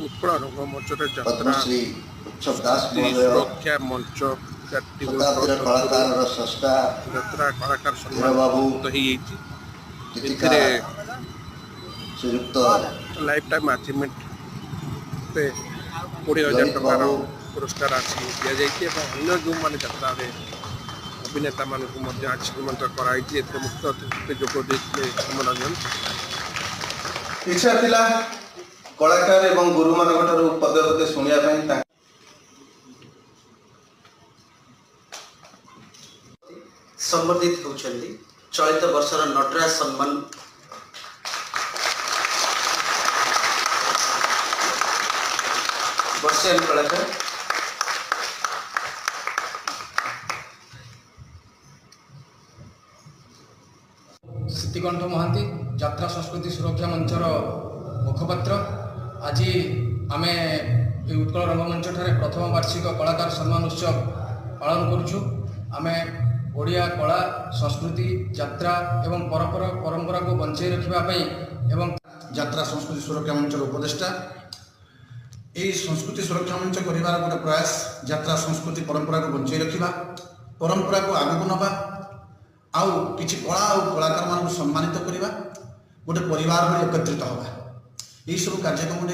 उत्कल रंगमंचर यात्रा पद्मश्री उत्सव दास सुरक्षा मंच शताब्दीर कलाकार स्रष्टा यात्रा कलाकार धीर बाबू सम्मान श्रीयुक्त लाइफ टाइम अचीवमेंट 20,000 टंकार पुरस्कार राशि दि जाए अन्य जो मैंने यात्रा अभिनेता मानक आज निमंत्रण कराई मुख्य अतिथि जोग देते हेमरंजन। इच्छा थिला कलाकार एवं गुरु मान पदे पदे शुणा संबर्धित होती चलित वर्षर नटराज सम्मान वर्षियान कलाकार सिद्धिकंठ महांती यात्रा संस्कृति सुरक्षा मंचर मुखपात्र। आज आम उत्कल रंगमंच ठारे प्रथम वार्षिक कलाकार सम्मान उत्सव पालन करुचु। आम ओडिया कला संस्कृति यात्रा एवं परंपरा को बंचाई रखापी एवं यात्रा संस्कृति सुरक्षा मंचर उपदेष्टा यही संस्कृति सुरक्षा मंच करार गोटे प्रयास यात्रा संस्कृति परंपरा को बंचाई रखा परंपरा को आगू नवा आउ किछि कला और कलाकार मान सम्मानित करवा गोटे परिवार भाई एकत्रित हवा यही सब कार्यक्रम